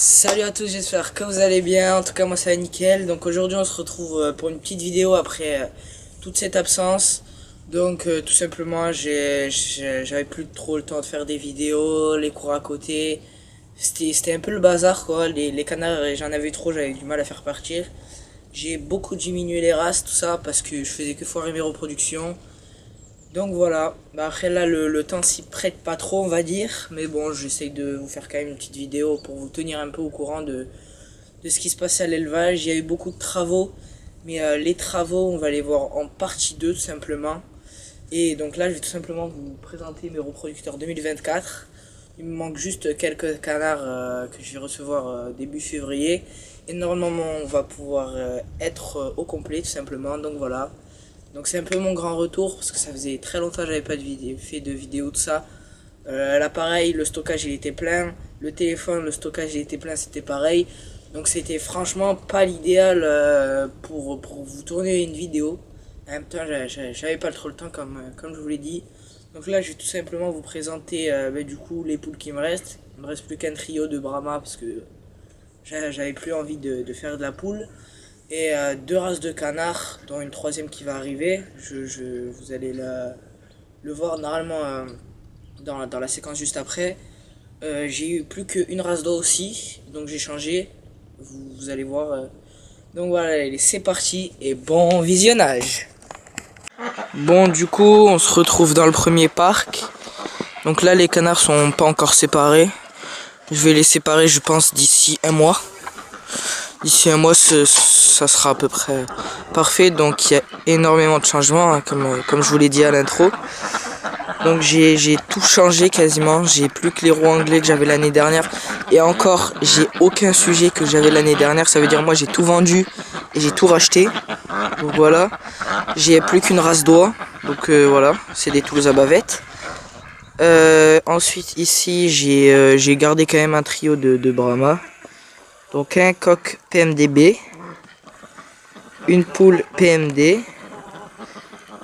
Salut à tous, j'espère que vous allez bien. En tout cas, moi ça va nickel. Donc aujourd'hui, on se retrouve pour une petite vidéo après toute cette absence. Donc tout simplement, j'avais plus trop le temps de faire des vidéos, les cours à côté. C'était un peu le bazar quoi. Les canards, j'en avais trop, j'avais du mal à faire partir. J'ai beaucoup diminué les races, tout ça, parce que je faisais que foirer mes reproductions. Donc voilà, après là le temps s'y prête pas trop on va dire, mais bon j'essaye de vous faire quand même une petite vidéo pour vous tenir un peu au courant de ce qui se passe à l'élevage. Il y a eu beaucoup de travaux, mais les travaux on va les voir en partie 2 tout simplement. Et donc là je vais tout simplement vous présenter mes reproducteurs 2024. Il me manque juste quelques canards que je vais recevoir début février. Et normalement on va pouvoir être au complet tout simplement, donc voilà. Donc c'est un peu mon grand retour parce que ça faisait très longtemps que j'avais pas fait de vidéo de ça. L'appareil, le stockage il était plein. Le téléphone, le stockage il était plein, c'était pareil. Donc c'était franchement pas l'idéal pour vous tourner une vidéo. En même temps j'avais pas trop le temps comme je vous l'ai dit. Donc là je vais tout simplement vous présenter du coup les poules qui me restent. Il me reste plus qu'un trio de Brahma parce que j'avais plus envie de faire de la poule. Et deux races de canards, dont une troisième qui va arriver. Vous allez le voir normalement dans la séquence juste après. J'ai eu plus qu'une race d'eau aussi, donc j'ai changé. Vous allez voir. Donc voilà, allez, c'est parti et bon visionnage. Bon, du coup, on se retrouve dans le premier parc. Donc là, les canards sont pas encore séparés. Je vais les séparer, je pense, d'ici un mois. D'ici un mois, ça sera à peu près parfait. Donc il y a énormément de changements, hein, comme je vous l'ai dit à l'intro. Donc j'ai tout changé quasiment. J'ai plus que les roues anglais que j'avais l'année dernière. Et encore, j'ai aucun sujet que j'avais l'année dernière. Ça veut dire moi j'ai tout vendu et j'ai tout racheté. Donc voilà. J'ai plus qu'une race d'oie. Donc voilà, c'est des Toulouse à bavette. Ensuite ici j'ai gardé quand même un trio de Brahma. Donc un coq PMDB, une poule PMD,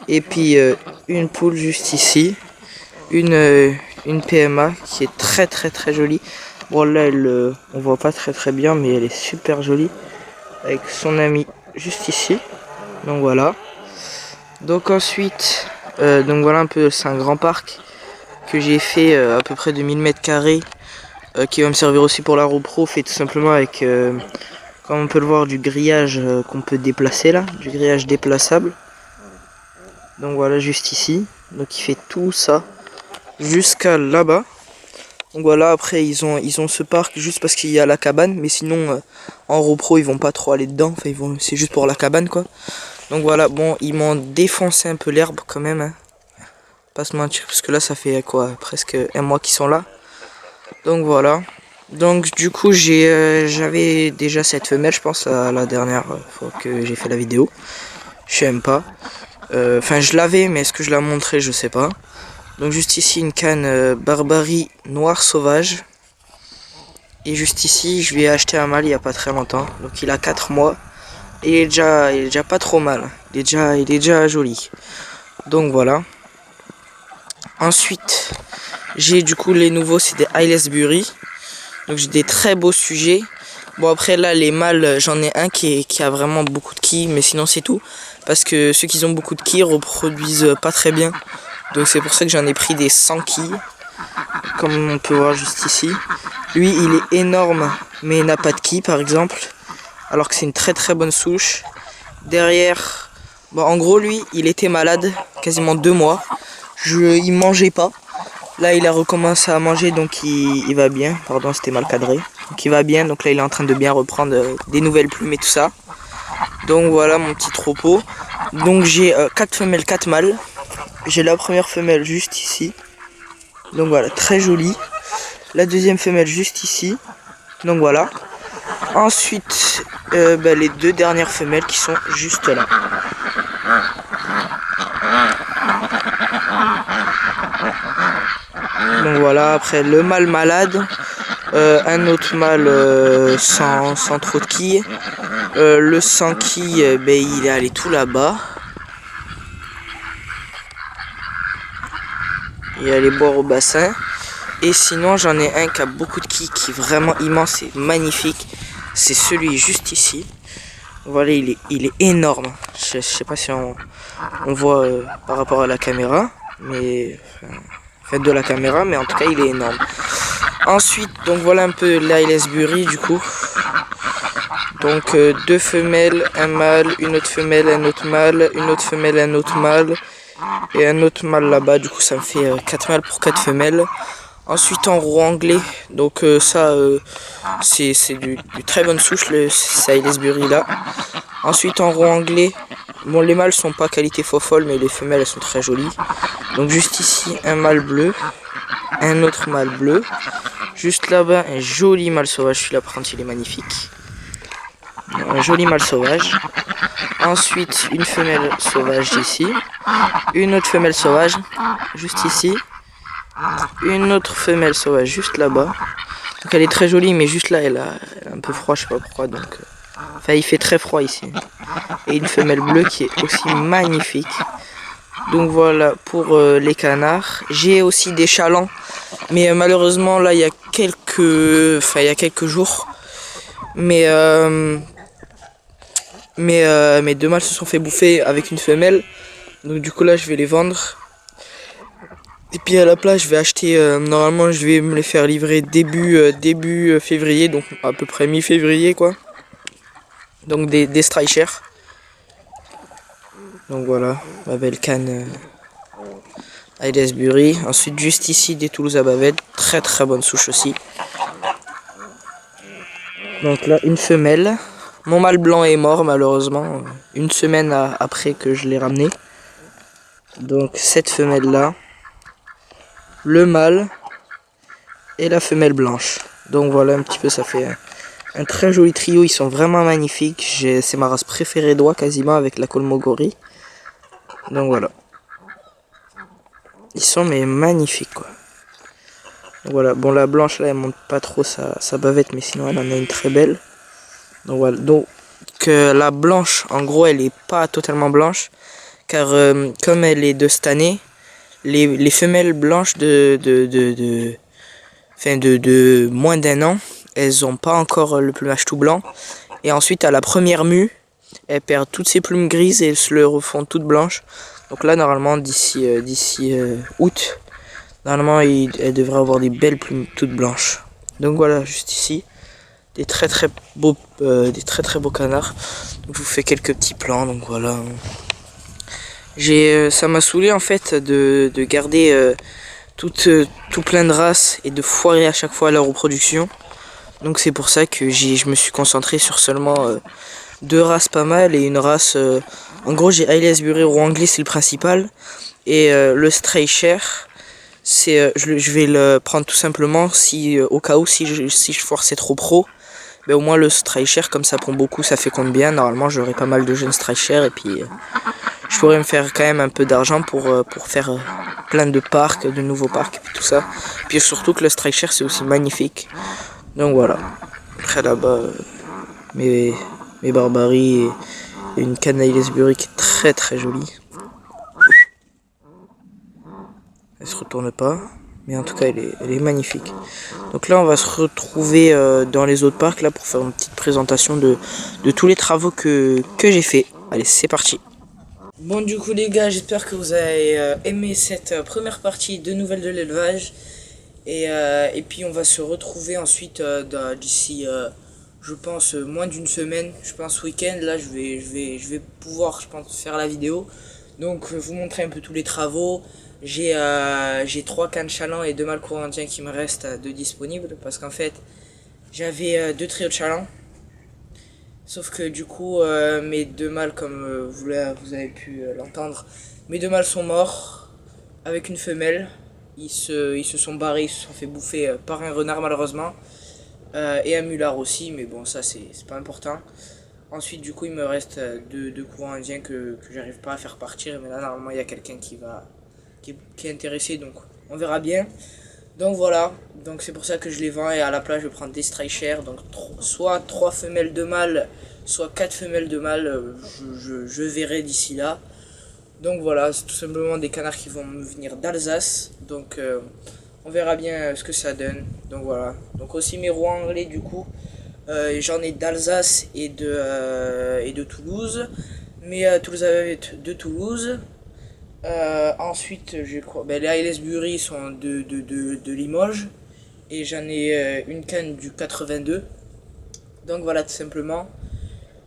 et puis une poule juste ici, une PMA qui est très jolie. Bon là on voit pas très bien mais elle est super jolie avec son ami juste ici. Donc voilà. Donc ensuite, donc voilà un peu, c'est un grand parc que j'ai fait à peu près de 1000 mètres carrés qui va me servir aussi pour la repro, fait tout simplement avec comme on peut le voir du grillage qu'on peut déplacer là, du grillage déplaçable. Donc voilà juste ici. Donc il fait tout ça jusqu'à là-bas. Donc voilà, après ils ont ce parc juste parce qu'il y a la cabane, mais sinon en repro ils vont pas trop aller dedans, enfin c'est juste pour la cabane quoi. Donc voilà, bon ils m'ont défoncé un peu l'herbe quand même, hein. Pas se mentir, parce que là ça fait quoi, presque un mois qu'ils sont là. Donc voilà. Donc du coup j'avais déjà cette femelle, je pense, la dernière fois que j'ai fait la vidéo. Je sais même pas. Enfin je l'avais, mais est-ce que je la montrais, je sais pas. Donc juste ici une canne Barbarie noire sauvage. Et juste ici je lui ai acheté un mâle il y a pas très longtemps. Donc il a 4 mois. Et il est déjà pas trop mal. Il est déjà joli. Donc voilà. Ensuite j'ai du coup les nouveaux, c'est des Aylesbury. Donc j'ai des très beaux sujets. Bon après là les mâles, j'en ai un qui a vraiment beaucoup de quilles, mais sinon c'est tout. Parce que ceux qui ont beaucoup de quilles reproduisent pas très bien. Donc c'est pour ça que j'en ai pris des 100 quilles. Comme on peut voir juste ici. Lui il est énorme, mais il n'a pas de quilles par exemple. Alors que c'est une très bonne souche. Derrière, bon en gros lui il était malade quasiment 2 mois. Il mangeait pas. Là il a recommencé à manger, donc il va bien. Pardon, c'était mal cadré. Donc il va bien, donc là il est en train de bien reprendre des nouvelles plumes et tout ça. Donc voilà mon petit troupeau. Donc j'ai 4 femelles, 4 mâles. J'ai la première femelle juste ici. Donc voilà, très jolie. La deuxième femelle juste ici. Donc voilà. Ensuite les deux dernières femelles qui sont juste là. Donc voilà, après le mâle malade, un autre mâle sans trop de quilles. Le sans quilles, il est allé tout là-bas. Il est allé boire au bassin. Et sinon j'en ai un qui a beaucoup de quilles, qui est vraiment immense et magnifique. C'est celui juste ici. Voilà, il est énorme. Je sais pas si on voit par rapport à la caméra, mais fait de la caméra, mais en tout cas il est énorme. Ensuite, donc voilà un peu l'Aylesbury du coup. Donc deux femelles, un mâle, une autre femelle, un autre mâle, une autre femelle, un autre mâle et un autre mâle là-bas. Du coup ça me fait 4 mâles pour 4 femelles. Ensuite en roux anglais, donc c'est du très bonne souche, ce Aylesbury là. Ensuite en roux anglais, bon les mâles sont pas qualité fofolle, mais les femelles elles sont très jolies. Donc juste ici un mâle bleu, un autre mâle bleu. Juste là-bas un joli mâle sauvage, celui-là par contre il est magnifique. Un joli mâle sauvage. Ensuite une femelle sauvage ici, une autre femelle sauvage juste ici. Une autre femelle sauvage juste là-bas. Donc elle est très jolie, mais juste là elle a un peu froid, je sais pas pourquoi. Donc enfin il fait très froid ici. Et une femelle bleue qui est aussi magnifique. Donc voilà pour les canards. J'ai aussi des chalands, mais malheureusement là il y a quelques jours, mes deux mâles se sont fait bouffer avec une femelle. Donc du coup là je vais les vendre. Et puis à la place, je vais acheter, normalement je vais me les faire livrer début février, donc à peu près mi-février quoi. Donc des Streicher. Donc voilà, ma belle canne Aylesbury. Ensuite juste ici des Toulouse à bavette, très très bonne souche aussi. Donc là une femelle. Mon mâle blanc est mort malheureusement, une semaine après que je l'ai ramené. Donc cette femelle là. Le mâle et la femelle blanche. Donc voilà un petit peu, ça fait un très joli trio. Ils sont vraiment magnifiques. C'est ma race préférée d'oie quasiment avec la Kolmogori. Donc voilà. Ils sont mais magnifiques quoi. Donc voilà, bon la blanche là elle monte pas trop sa bavette, mais sinon elle en a une très belle. Donc voilà, donc la blanche en gros elle est pas totalement blanche, car comme elle est de cette année, les femelles blanches de moins d'un an, elles n'ont pas encore le plumage tout blanc. Et ensuite, à la première mue, elles perdent toutes ces plumes grises et elles se le refont toutes blanches. Donc là, normalement, d'ici août, normalement, elles devraient avoir des belles plumes toutes blanches. Donc voilà, juste ici, des très très beaux canards. Donc, je vous fais quelques petits plans. Donc voilà. Ça m'a saoulé en fait de garder tout plein de races et de foirer à chaque fois la reproduction. Donc c'est pour ça que je me suis concentré sur seulement deux races pas mal et une race. En gros j'ai Aylesbury roux anglais, c'est le principal, et le Streicher, c'est je vais le prendre tout simplement si au cas où si je forçais trop pro. Mais au moins le Streicher, comme ça pond beaucoup, ça féconde bien. Normalement j'aurai pas mal de jeunes Streicher et puis je pourrais me faire quand même un peu d'argent pour faire plein de parcs, de nouveaux parcs, et tout ça. Puis surtout que le Streicher c'est aussi magnifique. Donc voilà. Après là-bas, mes barbaries et une canne Aylesbury qui est très très jolie. Elle se retourne pas, mais en tout cas elle est magnifique. Donc là on va se retrouver dans les autres parcs là pour faire une petite présentation de tous les travaux que j'ai fait. Allez, c'est parti. Bon du coup les gars, j'espère que vous avez aimé cette première partie de nouvelles de l'élevage. Et puis on va se retrouver ensuite d'ici je pense moins d'une semaine, je pense week-end. Là je vais pouvoir je pense faire la vidéo. Donc vous montrer un peu tous les travaux. J'ai 3 cannes chalands et 2 mâles courrandiens qui me restent de disponibles, parce qu'en fait j'avais 2 trios de chalands. Sauf que du coup, mes 2 mâles, comme vous avez pu l'entendre, mes 2 mâles sont morts avec une femelle. Ils se sont barrés, ils se sont fait bouffer par un renard malheureusement. Et un mulard aussi, mais bon ça c'est pas important. Ensuite du coup il me reste 2 courants indiens que j'arrive pas à faire partir. Mais là normalement il y a quelqu'un qui est intéressé, donc on verra bien. Donc voilà, donc c'est pour ça que je les vends, et à la place je vais prendre des Streicher, donc soit 3 femelles de mâles, soit 4 femelles de mâles, je verrai d'ici là. Donc voilà, c'est tout simplement des canards qui vont me venir d'Alsace, donc On verra bien ce que ça donne. Donc voilà. Donc aussi mes roues anglais du coup. J'en ai d'Alsace et de Toulouse. Mais Toulouse de Toulouse. Ensuite, je crois, ben, les Aylesbury sont de Limoges. Et j'en ai une canne du 82. Donc voilà, tout simplement.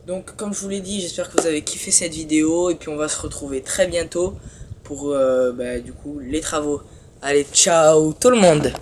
Donc comme je vous l'ai dit, j'espère que vous avez kiffé cette vidéo. Et puis on va se retrouver très bientôt pour ben, du coup les travaux. Allez, ciao tout le monde!